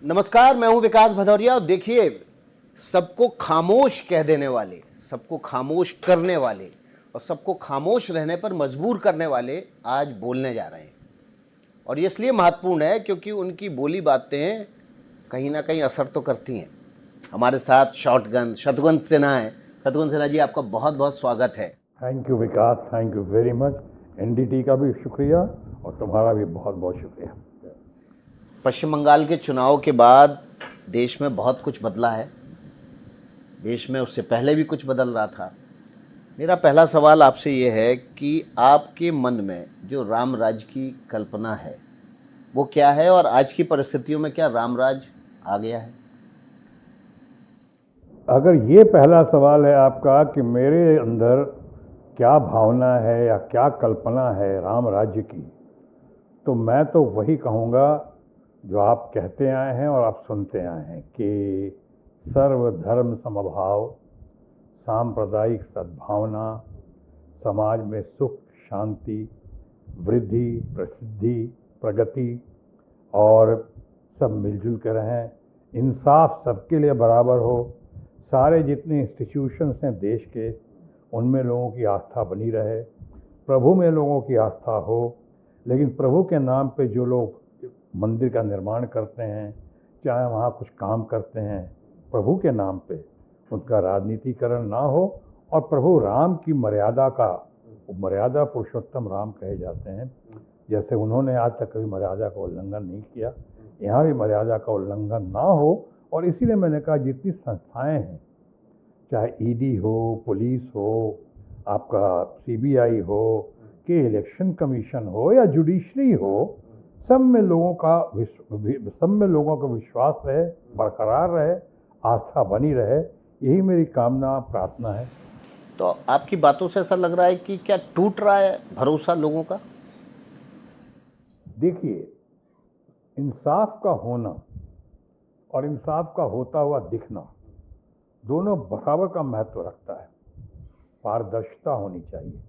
नमस्कार, मैं हूं विकास भदौरिया और देखिए, सबको खामोश कह देने वाले, सबको खामोश करने वाले और सबको खामोश रहने पर मजबूर करने वाले आज बोलने जा रहे हैं। और ये इसलिए महत्वपूर्ण है क्योंकि उनकी बोली बातें कहीं ना कहीं असर तो करती हैं। हमारे साथ शत्रुघ्न सिन्हा हैं। शत्रुघ्न सिन्हा जी, आपका बहुत बहुत स्वागत है। Thank you Vikas, thank you very much. NDT का भी शुक्रिया और तुम्हारा भी बहुत बहुत शुक्रिया। पश्चिम बंगाल के चुनाव के बाद देश में बहुत कुछ बदला है। देश में उससे पहले भी कुछ बदल रहा था। मेरा पहला सवाल आपसे ये है कि आपके मन में जो राम राज की कल्पना है वो क्या है और आज की परिस्थितियों में क्या राम राज आ गया है? अगर ये पहला सवाल है आपका कि मेरे अंदर क्या भावना है या क्या कल्पना है राम राज्य की, तो मैं तो वही कहूँगा जो आप कहते आए हैं और आप सुनते आए हैं कि सर्वधर्म समभाव, सांप्रदायिक सद्भावना, समाज में सुख शांति, वृद्धि, प्रसिद्धि, प्रगति और सब मिलजुल कर रहें, इंसाफ सबके लिए बराबर हो, सारे जितने इंस्टीट्यूशंस हैं देश के उनमें लोगों की आस्था बनी रहे, प्रभु में लोगों की आस्था हो। लेकिन प्रभु के नाम पे जो लोग मंदिर का निर्माण करते हैं, चाहे वहाँ कुछ काम करते हैं, प्रभु के नाम पे उनका राजनीतिकरण ना हो और प्रभु राम की मर्यादा का, मर्यादा पुरुषोत्तम राम कहे जाते हैं, जैसे उन्होंने आज तक कभी मर्यादा का उल्लंघन नहीं किया, यहाँ भी मर्यादा का उल्लंघन ना हो। और इसीलिए मैंने कहा जितनी संस्थाएं हैं, चाहे ईडी हो, पुलिस हो, आपका सीबीआई हो, कि इलेक्शन कमीशन हो या जुडिशरी हो, सब में लोगों का विश्वास रहे, बरकरार रहे, आस्था बनी रहे, यही मेरी कामना प्रार्थना है। तो आपकी बातों से ऐसा लग रहा है कि क्या टूट रहा है भरोसा लोगों का? देखिए, इंसाफ का होना और इंसाफ का होता हुआ दिखना दोनों बराबर का महत्व रखता है। पारदर्शिता होनी चाहिए।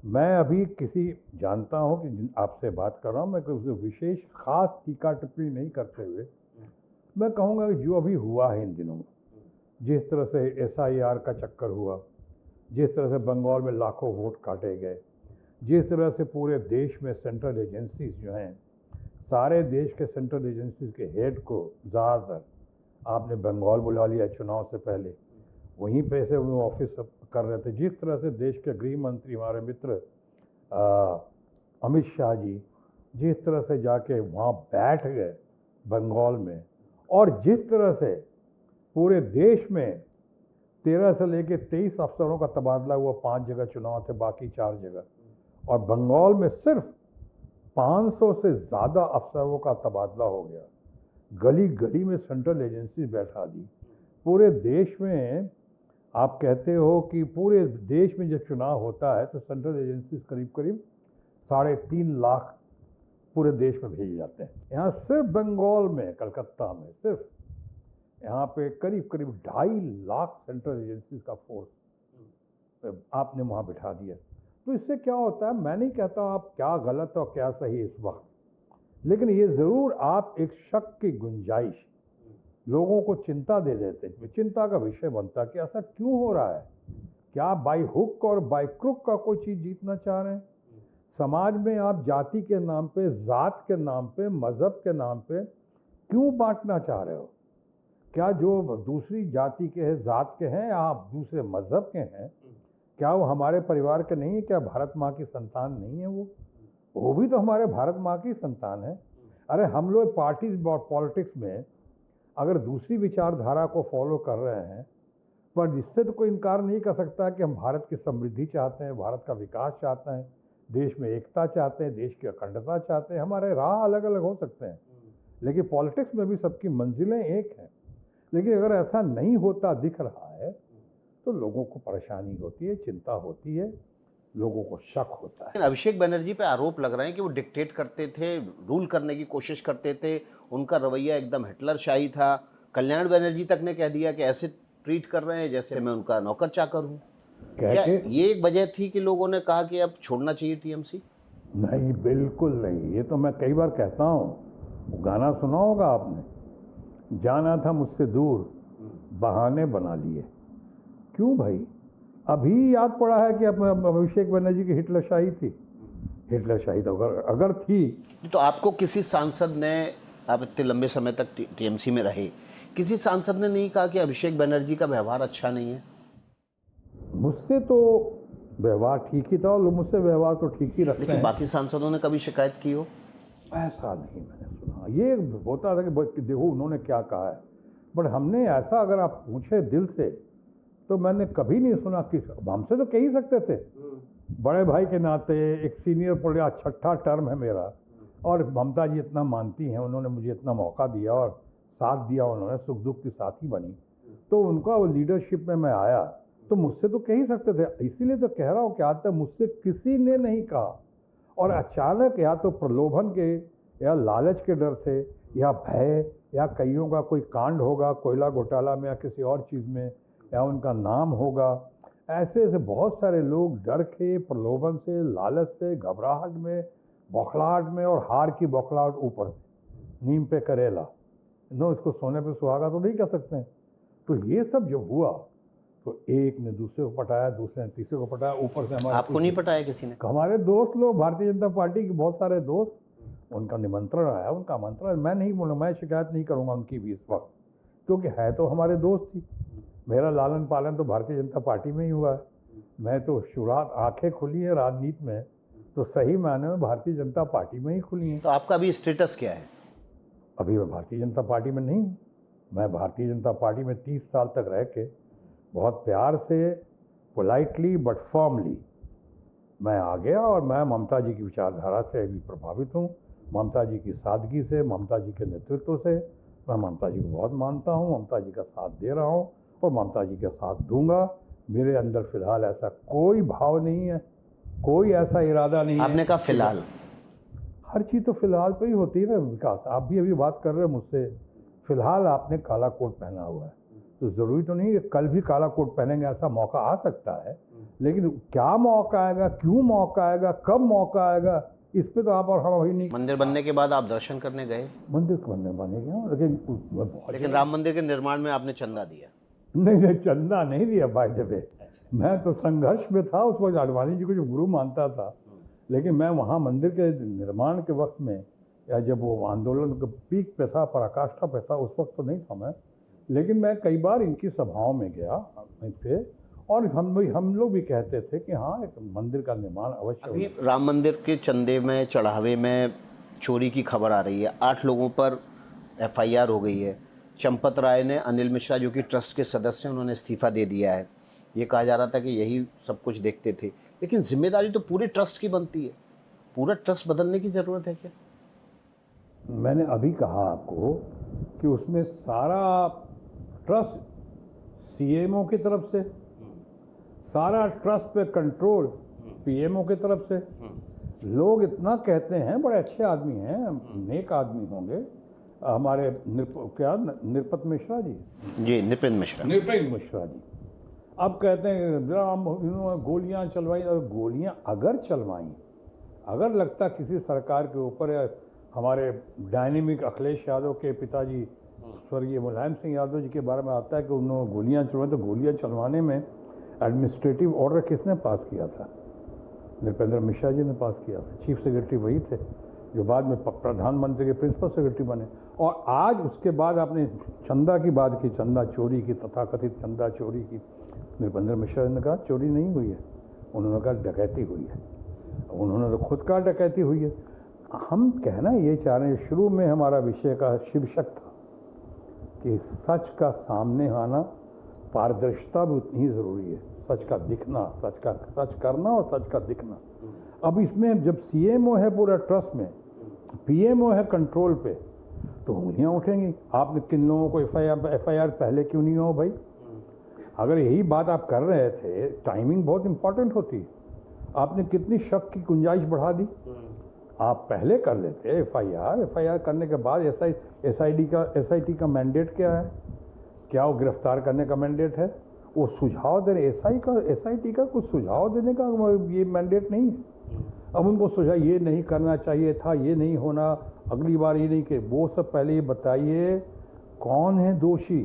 मैं अभी किसी जानता हूं कि आपसे बात कर रहा हूं, मैं कोई विशेष खास टीका टिप्पणी नहीं करते हुए मैं कहूँगा कि जो अभी हुआ है इन दिनों में, जिस तरह से एसआईआर का चक्कर हुआ, जिस तरह से बंगाल में लाखों वोट काटे गए, जिस तरह से पूरे देश में सेंट्रल एजेंसीज जो हैं, सारे देश के सेंट्रल एजेंसीज के हेड को ज़्यादातर आपने बंगाल बुला लिया चुनाव से पहले, वहीं पे से वो ऑफिस कर रहे थे। जिस तरह से देश के गृह मंत्री हमारे मित्र अमित शाह जी जिस तरह से जाके वहाँ बैठ गए बंगाल में, और जिस तरह से पूरे देश में 13 से लेकर 23 अफसरों का तबादला हुआ, 5 जगह चुनाव थे, बाकी 4 जगह, और बंगाल में सिर्फ 500 से ज़्यादा अफसरों का तबादला हो गया। गली गली में सेंट्रल एजेंसी बैठा दी। पूरे देश में आप कहते हो कि पूरे देश में जब चुनाव होता है तो सेंट्रल एजेंसी करीब करीब 3.5 लाख पूरे देश में भेजे जाते हैं। यहाँ सिर्फ बंगाल में, कलकत्ता में सिर्फ यहाँ पे करीब करीब 2.5 लाख सेंट्रल एजेंसी का फोर्स आपने वहाँ बिठा दिया। तो इससे क्या होता है, मैं नहीं कहता आप क्या गलत और क्या सही इस वक्त, लेकिन ये ज़रूर आप एक शक की गुंजाइश लोगों को चिंता दे देते हैं। चिंता का विषय बनता है कि ऐसा क्यों हो रहा है, क्या बाई हुक और बाई क्रुक का कोई चीज़ जीतना चाह रहे हैं? समाज में आप जाति के नाम पे, जात के नाम पे, मज़हब के नाम पे क्यों बांटना चाह रहे हो? क्या जो दूसरी जाति के हैं, जात के हैं, या आप दूसरे मज़हब के हैं, क्या वो हमारे परिवार के नहीं है? क्या भारत माँ की संतान नहीं है? वो भी तो हमारे भारत माँ की संतान है। अरे हम लोग पार्टीज और पॉलिटिक्स में अगर दूसरी विचारधारा को फॉलो कर रहे हैं, पर इससे तो कोई इनकार नहीं कर सकता कि हम भारत की समृद्धि चाहते हैं, भारत का विकास चाहते हैं, देश में एकता चाहते हैं, देश की अखंडता चाहते हैं। हमारे राह अलग अलग हो सकते हैं, लेकिन पॉलिटिक्स में भी सबकी मंजिलें एक हैं। लेकिन अगर ऐसा नहीं होता दिख रहा है तो लोगों को परेशानी होती है, चिंता होती है, लोगों को शक होता है। अभिषेक बनर्जी पे आरोप लग रहे हैं कि वो डिक्टेट करते थे, रूल करने की कोशिश करते थे, उनका रवैया एकदम हिटलरशाही था। कल्याण बनर्जी तक ने कह दिया कि ऐसे ट्रीट कर रहे हैं जैसे मैं उनका नौकर चाकर हूँ। क्या ये एक वजह थी कि लोगों ने कहा कि अब छोड़ना चाहिए टीएमसी? नहीं, बिल्कुल नहीं। ये तो मैं कई बार कहता हूँ, वो गाना सुना होगा आपने, जाना था मुझसे दूर, बहाने बना लिए। क्यों भाई? अभी याद पड़ा है कि अब अभिषेक बनर्जी की हिटलरशाही थी। हिटलरशाही तो अगर थी, तो आपको किसी सांसद ने, आप इतने लंबे समय तक टीएमसी में रहे, किसी सांसद ने नहीं कहा कि अभिषेक बनर्जी का व्यवहार अच्छा नहीं है? मुझसे तो व्यवहार ठीक ही था और लोग मुझसे व्यवहार तो ठीक ही रखते लेकिन हैं। बाकी सांसदों ने कभी शिकायत की हो? ऐसा नहीं मैंने सुना। ये होता था कि देखो उन्होंने क्या कहा है, बट हमने ऐसा अगर आप पूछे दिल से तो मैंने कभी नहीं सुना कि हमसे तो कह ही सकते थे। बड़े भाई के नाते एक सीनियर पढ़ा, छठा टर्म है मेरा, और ममता जी इतना मानती हैं, उन्होंने मुझे इतना मौका दिया और साथ दिया, उन्होंने सुख दुख की साथी बनी, तो उनका वो लीडरशिप में मैं आया, तो मुझसे तो कह ही सकते थे। इसीलिए तो कह रहा हूँ कि आज तक मुझसे किसी ने नहीं कहा। और अचानक या तो प्रलोभन के या लालच के डर से या भय या कईयों का कोई कांड होगा कोयला घोटाला में या किसी और चीज़ में, या उनका नाम होगा, ऐसे ऐसे बहुत सारे लोग डर के, प्रलोभन से, लालच से, घबराहट में, बौखलाहट में, और हार की बौखलाहट ऊपर से, नीम पे करेला, नो इसको सोने पे सुहागा तो नहीं कह सकते हैं। तो ये सब जब हुआ तो एक ने दूसरे को पटाया, दूसरे ने तीसरे को पटाया, ऊपर से हमारे आपको नहीं पटाया किसी ने? हमारे दोस्त लोग, भारतीय जनता पार्टी के बहुत सारे दोस्त, उनका निमंत्रण आया, उनका आमंत्रण, मैं नहीं बोलूँ, मैं शिकायत नहीं करूँगा उनकी भी इस वक्त, क्योंकि है तो हमारे दोस्त ही। मेरा लालन पालन तो भारतीय जनता पार्टी में ही हुआ है। मैं तो शुरुआत, आंखें खुली है राजनीति में तो सही मायने में भारतीय जनता पार्टी में ही खुली हैं। तो आपका अभी स्टेटस क्या है? अभी मैं भारतीय जनता पार्टी में नहीं हूँ। मैं भारतीय जनता पार्टी में 30 साल तक रह के बहुत प्यार से, पोलाइटली बट फर्मली मैं आ गया, और मैं ममता जी की विचारधारा से भी प्रभावित हूँ, ममता जी की सादगी से, ममता जी के नेतृत्व से। मैं ममता जी को बहुत मानता हूँ, ममता जी का साथ दे रहा हूँ और ममता जी का साथ दूंगा। मेरे अंदर फिलहाल ऐसा कोई भाव नहीं है, कोई ऐसा इरादा नहीं है। आपने कहा फिलहाल? हर चीज़ तो फिलहाल पे ही होती है ना विकास। आप भी अभी बात कर रहे हैं मुझसे, फिलहाल आपने काला कोट पहना हुआ है, तो ज़रूरी तो नहीं कि कल भी काला कोट पहनेंगे, ऐसा मौका आ सकता है। लेकिन क्या मौका आएगा, क्यों मौका आएगा, कब मौका आएगा, इस पे तो आप और हम अभी नहीं। मंदिर बनने के बाद आप दर्शन करने गए? मंदिर बनने बने गया, लेकिन राम मंदिर के निर्माण में आपने चंदा दिया? नहीं, चंदा नहीं दिया भाई। जब मैं तो संघर्ष में था उस वक्त, आडवाणी जी को जो गुरु मानता था, लेकिन मैं वहाँ मंदिर के निर्माण के वक्त में, या जब वो आंदोलन के पीक पे था, पराकाष्ठा पे था, उस वक्त तो नहीं था मैं। लेकिन मैं कई बार इनकी सभाओं में गया थे, और हम लोग भी कहते थे कि हाँ, एक मंदिर का निर्माण अवश्य। अभी राम मंदिर के चंदे में, चढ़ावे में चोरी की खबर आ रही है, 8 लोगों पर FIR हो गई है। चंपत राय ने, अनिल मिश्रा जो कि ट्रस्ट के सदस्य हैं, उन्होंने इस्तीफा दे दिया है। ये कहा जा रहा था कि यही सब कुछ देखते थे, लेकिन जिम्मेदारी तो पूरे ट्रस्ट की बनती है। पूरा ट्रस्ट बदलने की ज़रूरत है क्या? मैंने अभी कहा आपको कि उसमें सारा ट्रस्ट CMO की तरफ से, सारा ट्रस्ट पे कंट्रोल PMO की तरफ से। लोग इतना कहते हैं, बड़े अच्छे आदमी हैं, नेक आदमी होंगे हमारे निरपत मिश्रा जी, नृपेंद्र मिश्रा, नृपेंद्र मिश्रा जी। अब कहते हैं जरा इन्होंने गोलियां चलवाई, और गोलियां अगर चलवाई, अगर लगता किसी सरकार के ऊपर, या हमारे डायनेमिक अखिलेश यादव के पिताजी स्वर्गीय मुलायम सिंह यादव जी के बारे में आता है कि उन्होंने गोलियां चलवाई, तो गोलियां चलवाने में एडमिनिस्ट्रेटिव ऑर्डर किसने पास किया था? नृपेंद्र मिश्रा जी ने पास किया था। चीफ सेक्रेटरी वही थे जो बाद में प्रधानमंत्री के प्रिंसिपल सेक्रेटरी बने। और आज उसके बाद आपने चंदा की बात की, चंदा चोरी की, तथाकथित चंदा चोरी की। नृपेंद्र मिश्रा ने कहा चोरी नहीं हुई है, उन्होंने कहा डकैती हुई है। उन्होंने तो खुद कहा डकैती हुई है। हम कहना ये चाह रहे हैं, शुरू में हमारा विषय का शीर्षक था कि सच का सामने आना, पारदर्शिता भी उतनी ही ज़रूरी है। सच का दिखना, सच करना और सच का दिखना। अब इसमें जब CMO है पूरा ट्रस्ट में, PMO है कंट्रोल पे, तो उंगलियां उठेंगी। आपने किन लोगों को FIR पहले क्यों नहीं हो भाई? अगर यही बात आप कर रहे थे, टाइमिंग बहुत इंपॉर्टेंट होती है। आपने कितनी शक की गुंजाइश बढ़ा दी। आप पहले कर लेते FIR करने के बाद SIT का मैंडेट क्या है? क्या वो गिरफ्तार करने का मैंडेट है? वो सुझाव देने, SIT का कुछ सुझाव देने का ये मैंडेट नहीं है। अब उनको सुझाव ये नहीं करना चाहिए था, ये नहीं होना, अगली बार ये नहीं कि, वो सब पहले ये बताइए कौन है दोषी।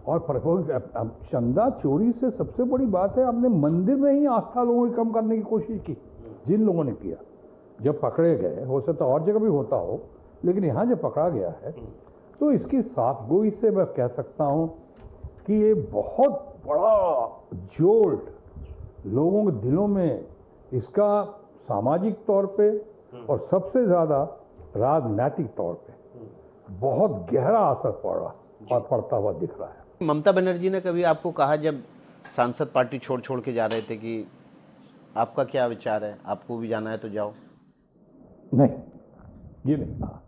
और चंदा चोरी से सबसे बड़ी बात है, आपने मंदिर में ही आस्था लोगों की कम करने की कोशिश की। जिन लोगों ने किया, जब पकड़े गए, हो सकता है और जगह भी होता हो, लेकिन यहाँ जब पकड़ा गया है तो इसकी साफगोई से मैं कह सकता हूँ कि ये बहुत बड़ा जोल्ट लोगों के दिलों में इसका सामाजिक तौर पे और सबसे ज़्यादा राजनीतिक तौर पे बहुत गहरा असर पड़ रहा और पड़ता हुआ दिख रहा है। ममता बनर्जी ने कभी आपको कहा जब सांसद पार्टी छोड़ के जा रहे थे कि आपका क्या विचार है, आपको भी जाना है तो जाओ? नहीं, ये नहीं कहा।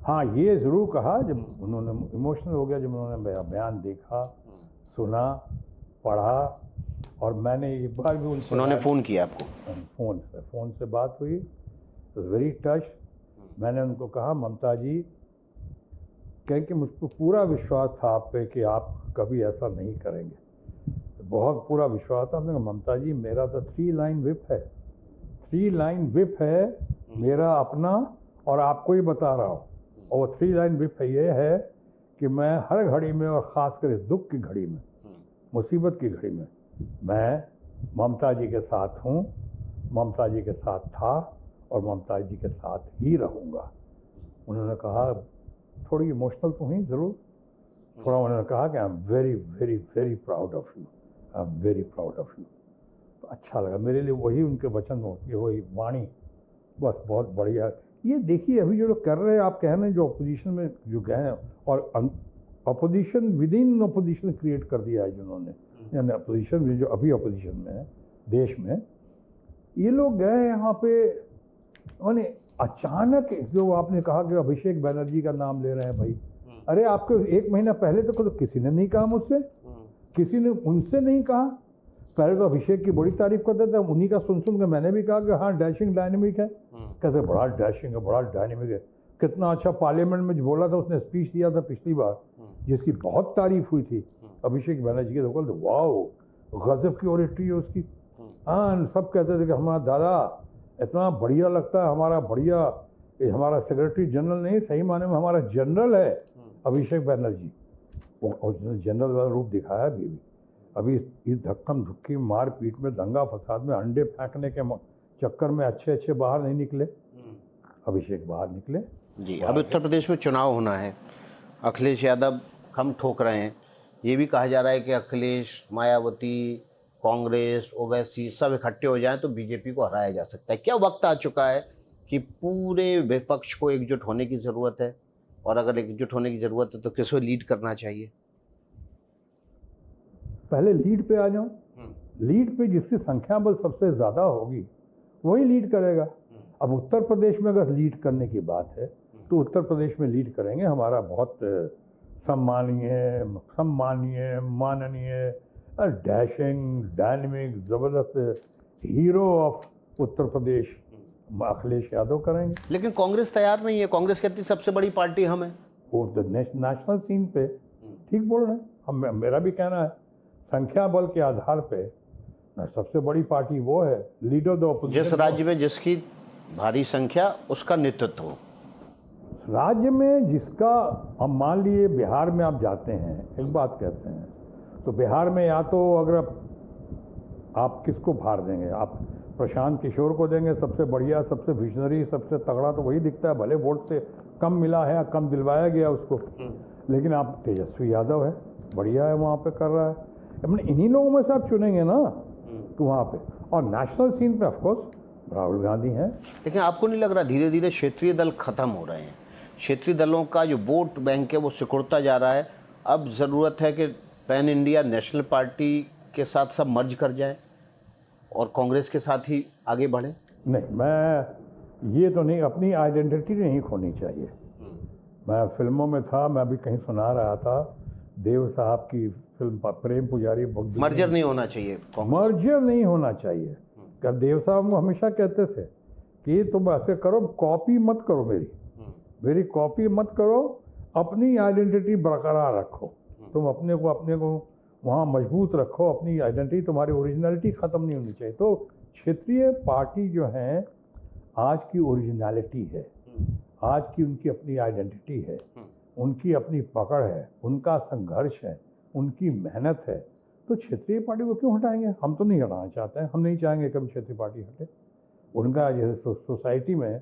हाँ, ये ज़रूर कहा जब उन्होंने इमोशनल हो गया, जब उन्होंने मेरा बयान देखा, सुना, पढ़ा। और मैंने एक बार भी उन्होंने फ़ोन किया आपको? फ़ोन से बात हुई, वेरी टच। मैंने उनको कहा, ममता जी, क्योंकि मुझको पूरा विश्वास था आप पे कि आप कभी ऐसा नहीं करेंगे, बहुत पूरा विश्वास था। हमने कहा, ममता जी, मेरा तो 3 लाइन व्हिप है, 3 लाइन व्हिप है मेरा अपना, और आपको ही बता रहा हूँ। और वो 3 लाइन व्हिप ये है कि मैं हर घड़ी में, और ख़ासकर इस दुख की घड़ी में, मुसीबत की घड़ी में, मैं ममता जी के साथ हूँ, ममता जी के साथ था और ममता जी के साथ ही रहूँगा। उन्होंने कहा, थोड़ी इमोशनल तो हुई ज़रूर, थोड़ा। उन्होंने कहा कि I am very very very proud of you, I am very proud of you. तो अच्छा लगा मेरे लिए, वही उनके वचन होती है, वही वाणी, बस बहुत बढ़िया। ये देखिए, अभी जो लोग कर रहे हैं, आप कह रहे हैं, जो अपोजिशन में जो गए हैं, और opposition with in opposition create कर दिया है जिन्होंने, यानी अपोजिशन में जो अभी अपोजिशन में है देश में, ये लोग गए यहाँ पे, यानी अचानक जो आपने कहा कि अभिषेक बनर्जी का नाम ले रहे हैं भाई, अरे आपको 1 महीना पहले तक तो किसी ने नहीं कहा मुझसे, किसी ने उनसे नहीं कहा। पहले तो अभिषेक की बड़ी तारीफ करते थे, उन्हीं का सुन के मैंने भी कहा कि हाँ, डैशिंग डायनेमिक है। कहते बड़ा डैशिंग है, बड़ा डायनेमिक है, कितना अच्छा पार्लियामेंट में बोला था, उसने स्पीच दिया था पिछली बार जिसकी बहुत तारीफ हुई थी अभिषेक बनर्जी की, तो बोलते वाह, गजब की ओरेटरी है उसकी। हाँ, सब कहते थे कि हमारा दादा इतना बढ़िया लगता है, हमारा बढ़िया, हमारा सेक्रेटरी जनरल नहीं, सही माने में हमारा जनरल है अभिषेक बनर्जी। वो जनरल वाला रूप दिखाया अभी इस धक्कम धुक्की मार पीट में, दंगा फसाद में, अंडे फेंकने के चक्कर में अच्छे बाहर नहीं निकले, अभिषेक बाहर निकले। जी, अब उत्तर प्रदेश में चुनाव होना है, अखिलेश यादव हम ठोक रहे हैं, ये भी कहा जा रहा है कि अखिलेश, मायावती, कांग्रेस, ओवैसी सब इकट्ठे हो जाएं तो बीजेपी को हराया जा सकता है। क्या वक्त आ चुका है कि पूरे विपक्ष को एकजुट होने की ज़रूरत है? और अगर एकजुट होने की ज़रूरत है तो किसको लीड करना चाहिए? पहले लीड पे आ जाऊं। लीड पे जिसकी संख्या बल सबसे ज़्यादा होगी वही लीड करेगा। अब उत्तर प्रदेश में अगर लीड करने की बात है तो उत्तर प्रदेश में लीड करेंगे हमारा बहुत सम्मानीय माननीय डैशिंग डायनेमिक ज़बरदस्त हीरो ऑफ उत्तर प्रदेश अखिलेश यादव करेंगे। लेकिन कांग्रेस तैयार नहीं है, कांग्रेस कहती सबसे बड़ी पार्टी हम है। वो नेशनल सीन पे ठीक बोल रहे हैं, हम, मेरा भी कहना है संख्या बल के आधार पे सबसे बड़ी पार्टी वो है, लीडर द ऑपोजिशन। जिस राज्य में जिसकी भारी संख्या उसका नेतृत्व हो, राज्य में जिसका, हम मान लिए बिहार में आप जाते हैं, एक बात कहते हैं तो बिहार में या तो अगर आप किसको भार देंगे, आप प्रशांत किशोर को देंगे, सबसे बढ़िया, सबसे विजनरी, सबसे तगड़ा तो वही दिखता है, भले वोट से कम मिला है या कम दिलवाया गया उसको, लेकिन आप तेजस्वी यादव है, बढ़िया है, वहाँ पे कर रहा है, अपने इन्हीं लोगों में से आप चुनेंगे ना तो वहाँ पे। और नेशनल सीन पे ऑफकोर्स राहुल गांधी हैं। लेकिन आपको नहीं लग रहा धीरे धीरे क्षेत्रीय दल खत्म हो रहे हैं? क्षेत्रीय दलों का जो वोट बैंक है वो सिकुड़ता जा रहा है। अब ज़रूरत है कि पैन इंडिया नेशनल पार्टी के साथ सब मर्ज कर जाए और कांग्रेस के साथ ही आगे बढ़े। नहीं, मैं ये तो नहीं, अपनी आइडेंटिटी नहीं खोनी चाहिए। मैं फिल्मों में था, मैं अभी कहीं सुना रहा था, देव साहब की फिल्म प्रेम पुजारी, मर्जर नहीं होना चाहिए, मर्जर नहीं होना चाहिए। क्या देव साहब को हमेशा कहते थे कि तुम ऐसे करो, कॉपी मत करो, मेरी कॉपी मत करो, अपनी आइडेंटिटी बरकरार रखो, तुम अपने को वहाँ मजबूत रखो, अपनी आइडेंटिटी, तुम्हारी ओरिजिनलिटी ख़त्म नहीं होनी चाहिए। तो क्षेत्रीय पार्टी जो है आज की ओरिजिनलिटी है, आज की उनकी अपनी आइडेंटिटी है, उनकी अपनी पकड़ है, उनका संघर्ष है, उनकी मेहनत है, तो क्षेत्रीय पार्टी को क्यों हटाएंगे? हम तो नहीं हटाना चाहते हैं, हम नहीं चाहेंगे कभी क्षेत्रीय पार्टी हटे। उनका जैसे सोसाइटी में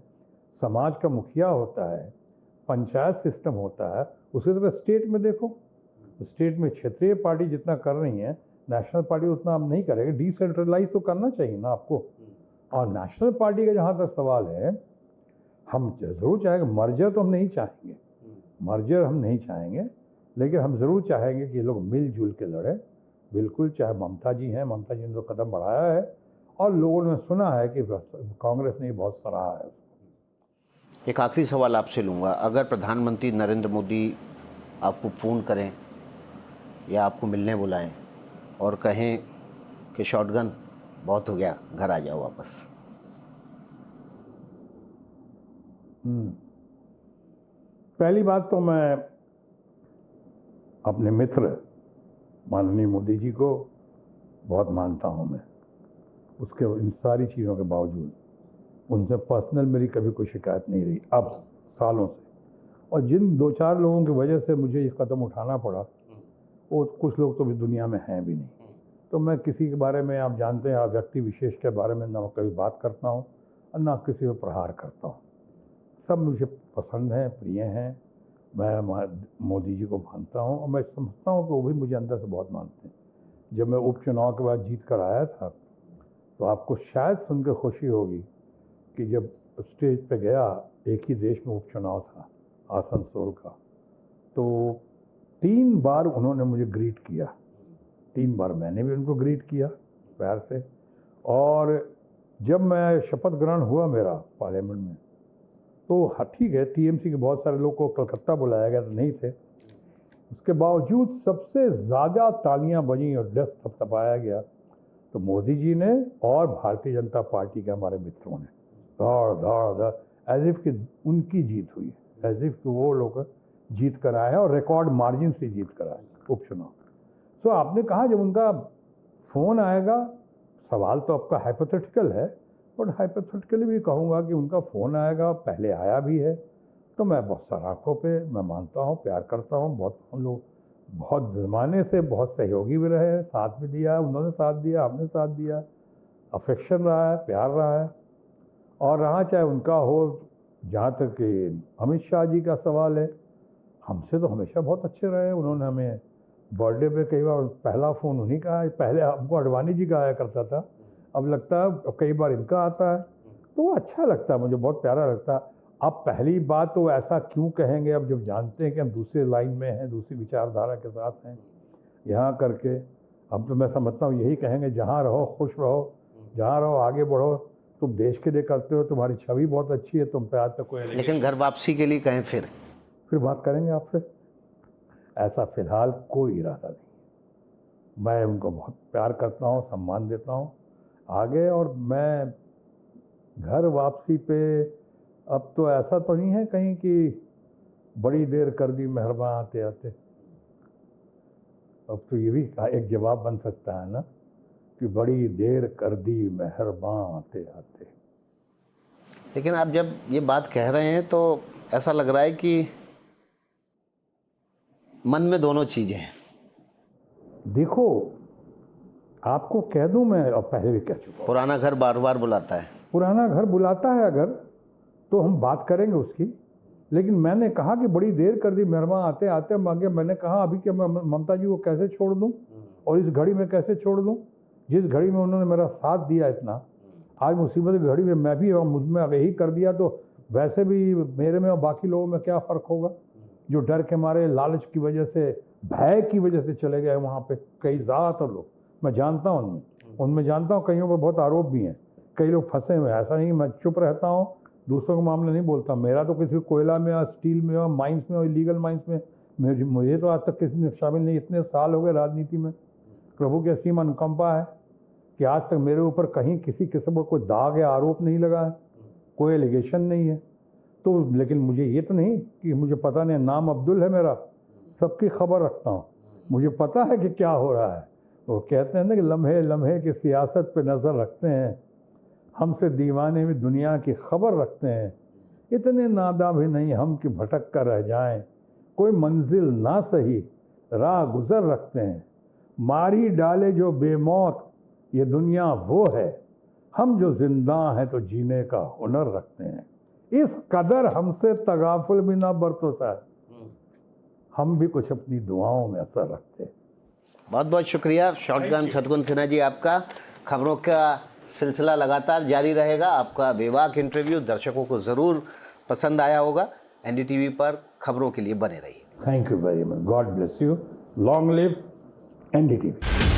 समाज का मुखिया होता है, पंचायत सिस्टम होता है, उसी तरह स्टेट में देखो, स्टेट में क्षेत्रीय पार्टी जितना कर रही है, नेशनल पार्टी उतना आप नहीं करेंगे। डिसेंट्रलाइज तो करना चाहिए ना आपको। और नेशनल पार्टी का जहाँ तक सवाल है, हम ज़रूर चाहेंगे, मर्जर तो हम नहीं चाहेंगे, मर्जर हम नहीं चाहेंगे, लेकिन हम ज़रूर चाहेंगे कि ये लोग मिलजुल के लड़े। बिल्कुल, चाहे ममता जी हैं, ममता जी ने तो कदम बढ़ाया है और लोगों ने सुना है कि कांग्रेस ने बहुत सराहा है। एक आखिरी सवाल आपसे लूँगा, अगर प्रधानमंत्री नरेंद्र मोदी आपको फ़ोन करें या आपको मिलने बुलाएं और कहें कि शॉटगन बहुत हो गया, घर आ जाओ वापस, पहली बात तो मैं अपने मित्र माननीय मोदी जी को बहुत मानता हूं। मैं उसके इन सारी चीज़ों के बावजूद उनसे पर्सनल मेरी कभी कोई शिकायत नहीं रही अब सालों से। और जिन 2-4 लोगों की वजह से मुझे ये कदम उठाना पड़ा, वो कुछ लोग तो भी दुनिया में हैं भी नहीं। तो मैं किसी के बारे में, आप जानते हैं, व्यक्ति विशेष के बारे में ना कभी बात करता हूँ और ना किसी पर प्रहार करता हूँ। सब मुझे पसंद हैं, प्रिय हैं। मैं मोदी जी को मानता हूँ और मैं समझता हूँ कि वो भी मुझे अंदर से बहुत मानते हैं। जब मैं उपचुनाव के बाद जीत कर आया था, तो आपको शायद सुनकर खुशी होगी कि जब स्टेज पे गया, एक ही देश में उपचुनाव था आसनसोल का, तो 3 बार उन्होंने मुझे ग्रीट किया, 3 बार मैंने भी उनको ग्रीट किया प्यार से। और जब मैं शपथ ग्रहण हुआ मेरा पार्लियामेंट में, तो ठीक है, टीएमसी के बहुत सारे लोग को कलकत्ता बुलाया गया, तो नहीं थे, उसके बावजूद सबसे ज़्यादा तालियां बजी और डेस्क थपथपाया गया तो मोदी जी ने और भारतीय जनता पार्टी के हमारे मित्रों ने दौड़ दौड़ दौड़, एज इफ कि उनकी जीत हुई, एज इफ कि वो लोग जीत कर आए हैं और रिकॉर्ड मार्जिन से जीत कर आए उपचुनाव। तो आपने कहा जब उनका फ़ोन आएगा, सवाल तो आपका हाइपोथेटिकल है, और हाइपोथेटिकली भी कहूँगा कि उनका फ़ोन आएगा, पहले आया भी है, तो मैं बहुत सराखों पे मैं मानता हूँ, प्यार करता हूँ। बहुत हम लोग बहुत ज़माने से बहुत सहयोगी भी रहे, साथ भी दिया, उन्होंने साथ दिया, हमने साथ दिया, अफेक्शन रहा है, प्यार रहा है। और रहा चाहे उनका हो, जहाँ तक कि अमित शाह जी का सवाल है, हमसे तो हमेशा बहुत अच्छे रहे। उन्होंने हमें बर्थडे पे कई बार, पहला फ़ोन उन्हीं का है, पहले हमको अडवाणी जी का आया करता था, अब लगता है कई बार इनका आता है, तो वो अच्छा लगता है, मुझे बहुत प्यारा लगता है। अब पहली बात तो ऐसा क्यों कहेंगे, अब जब जानते हैं कि हम दूसरे लाइन में हैं, दूसरी विचारधारा के साथ हैं यहाँ करके, अब तो मैं समझता हूँ यही कहेंगे, जहाँ रहो खुश रहो, जहाँ रहो आगे बढ़ो, तुम देश के लिए करते हो, तुम्हारी छवि बहुत अच्छी है, तुम पे आज तक कोई, लेकिन घर वापसी के लिए कहें फिर बात करेंगे आपसे। ऐसा फिलहाल कोई इरादा नहीं। मैं उनको बहुत प्यार करता हूँ, सम्मान देता हूँ आगे, और मैं घर वापसी पे अब तो ऐसा तो नहीं है कहीं कि बड़ी देर कर दी मेहरबान आते आते। अब तो ये भी एक जवाब बन सकता है ना कि बड़ी देर कर दी मेहरबान आते आते। लेकिन आप जब ये बात कह रहे हैं तो ऐसा लग रहा है कि मन में दोनों चीज़ें हैं। देखो, आपको कह दूं मैं, और पहले भी कह चुका, पुराना घर बार बार बुलाता है। पुराना घर बुलाता है अगर, तो हम बात करेंगे उसकी। लेकिन मैंने कहा कि बड़ी देर कर दी मेहरबान आते आते मांगे, मैंने कहा अभी कि मैं ममता जी को कैसे छोड़ दूं, और इस घड़ी में कैसे छोड़ दूं, जिस घड़ी में उन्होंने मेरा साथ दिया इतना, आज मुसीबत की घड़ी में मैं भी और मुझ में अगर यही कर दिया तो वैसे भी मेरे में और बाकी लोगों में क्या फ़र्क होगा, जो डर के मारे, लालच की वजह से, भय की वजह से चले गए वहाँ पे कई ज़्यादातर लोग। मैं जानता हूँ उनमें जानता हूँ, कईयों पर बहुत आरोप भी हैं, कई लोग फंसे हुए हैं। ऐसा नहीं मैं चुप रहता हूँ, दूसरों के मामले नहीं बोलता। मेरा तो किसी कोयला में और स्टील में और माइंस में और इलीगल माइंस में मुझे तो आज तक किसी ने शामिल नहीं। इतने साल हो गए राजनीति में, प्रभु की असीम अनुकंपा है कि आज तक मेरे ऊपर कहीं किसी किस्म का कोई दाग या आरोप नहीं लगा है, कोई एलिगेशन नहीं है। तो लेकिन मुझे ये तो नहीं कि मुझे पता नहीं, नाम अब्दुल है मेरा, सबकी खबर रखता हूँ, मुझे पता है कि क्या हो रहा है। वो कहते हैं ना कि लम्हे लम्हे की सियासत पे नज़र रखते हैं, हमसे दीवाने में दुनिया की खबर रखते हैं, इतने नादा भी नहीं हम कि भटक कर रह जाएं, कोई मंजिल ना सही राह गुजर रखते हैं, मारी डाले जो बेमौत ये दुनिया वो है, हम जो जिंदा हैं तो जीने का हुनर रखते हैं। इस कदर हमसे तगाफुल भी ना बरतो साहब, हम भी कुछ अपनी दुआओं में असर रखते हैं। बहुत बहुत शुक्रिया शॉटगन शत्रुघ्न सिन्हा जी आपका। खबरों का सिलसिला लगातार जारी रहेगा। आपका बेबाक इंटरव्यू दर्शकों को ज़रूर पसंद आया होगा। एनडीटीवी पर खबरों के लिए बने रहिए। Thank you very much, God bless you, long live NDTV.